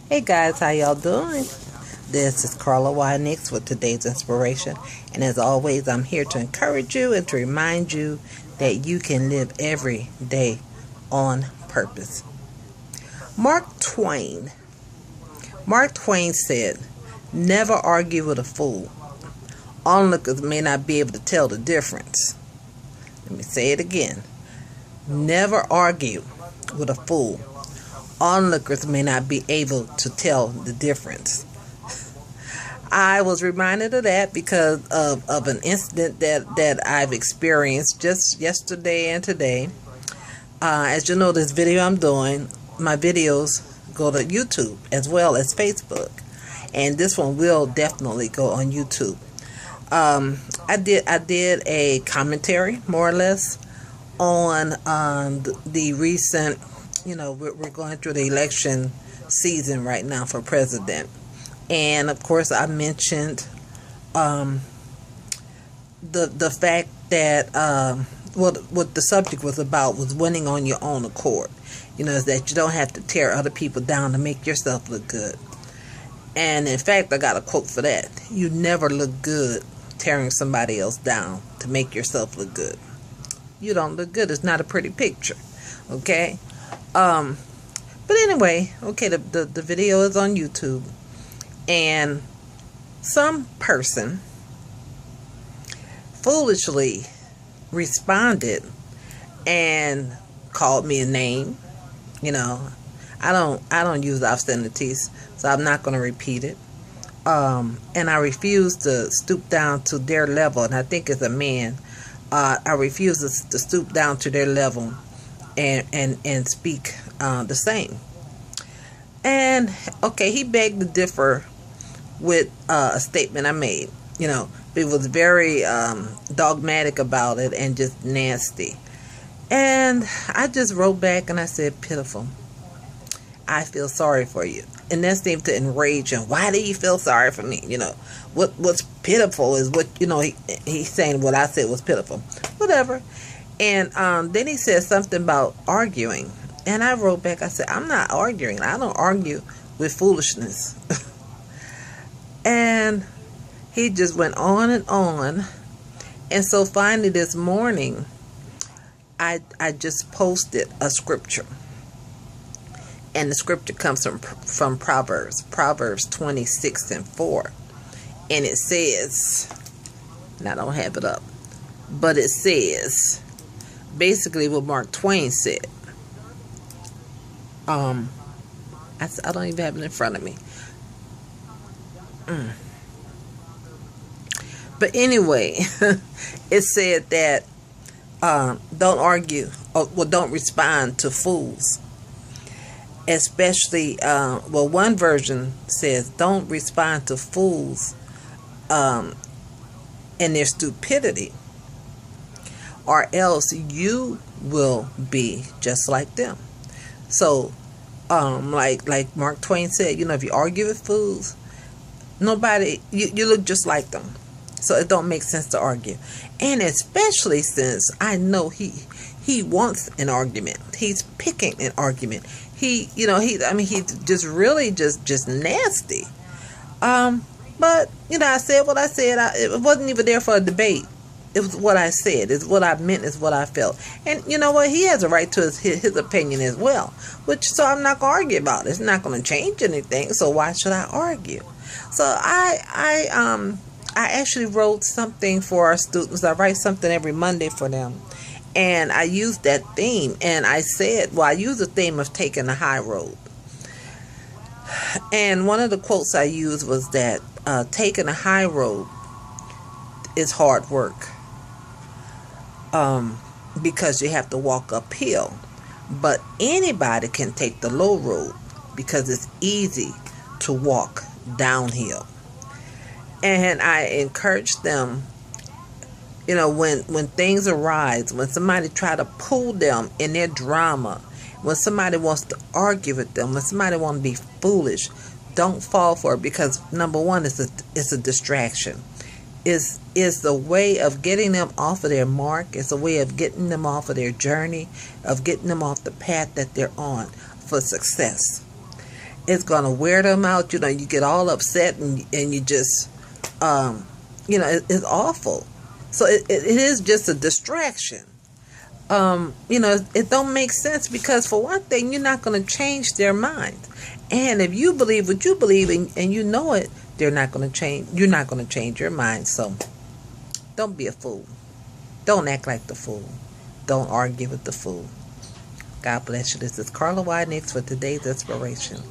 Hey guys, how y'all doing? This is Carla Y Nix with today's inspiration. And as always, I'm here to encourage you and to remind you that you can live every day on purpose. Mark Twain. Mark Twain said, "Never argue with a fool. Onlookers may not be able to tell the difference." Let me say it again. Never argue with a fool. Onlookers may not be able to tell the difference. I was reminded of that because of an incident that I've experienced just yesterday and today. As you know, this video I'm doing, my videos go to YouTube as well as Facebook. And this one will definitely go on YouTube. I did a commentary, more or less, on the recent, we're going through the election season right now for president. And of course I mentioned the fact that what the subject was about was winning on your own accord. Is that you don't have to tear other people down to make yourself look good. And in fact, I got a quote for that. You never look good tearing somebody else down to make yourself look good. You don't look good. It's not a pretty picture. Okay? But anyway, okay, the video is on YouTube. And some person foolishly responded and called me a name. I don't use obscenities, so I'm not going to repeat it. And I refuse to stoop down to their level. And I think as a man, I refuse to stoop down to their level and speak the same. And okay, he begged to differ with a statement I made. It was very dogmatic about it and just nasty. And I just wrote back and I said, "Pitiful. I feel sorry for you." And that seemed to enrage him. "Why do you feel sorry for me? What's pitiful is what, he's saying what I said was pitiful." Whatever. And then he said something about arguing. And I wrote back, I said, "I'm not arguing. I don't argue with foolishness." And he just went on and on. And so finally this morning, I just posted a scripture. And the scripture comes from Proverbs 26:4. And it says, and I don't have it up, but it says basically what Mark Twain said. I don't even have it in front of me. But anyway, it said that don't argue, or don't respond to fools. Especially, one version says don't respond to fools and their stupidity, or else you will be just like them. So, like Mark Twain said, if you argue with fools, you look just like them. So it don't make sense to argue. And especially since I know he wants an argument. He's picking an argument. He's just really just nasty. But, I said what I said. It wasn't even there for a debate. It was what I said. It's what I meant. It's what I felt. And you know what? He has a right to his opinion as well. So I'm not going to argue about it. It's not going to change anything. So why should I argue? So I actually wrote something for our students. I write something every Monday for them. And I used that theme. And I said, I used the theme of taking the high road. And one of the quotes I used was that taking a high road is hard work. Because you have to walk uphill. But anybody can take the low road because it's easy to walk downhill. And I encourage them, when things arise, when somebody try to pull them in their drama, when somebody wants to argue with them, when somebody wants to be foolish, don't fall for it, because number one, it's a distraction. It's a way of getting them off of their mark. It's a way of getting them off of their journey, of getting them off the path that they're on for success. it's going to wear them out. You know, you get all upset and you just, it's awful. So it is just a distraction. It don't make sense because for one thing, you're not going to change their mind. And if you believe what you believe and you know it, they're not going to change. You're not going to change your mind. So don't be a fool. Don't act like the fool. Don't argue with the fool. God bless you. This is Carla Y Nix for today's inspiration.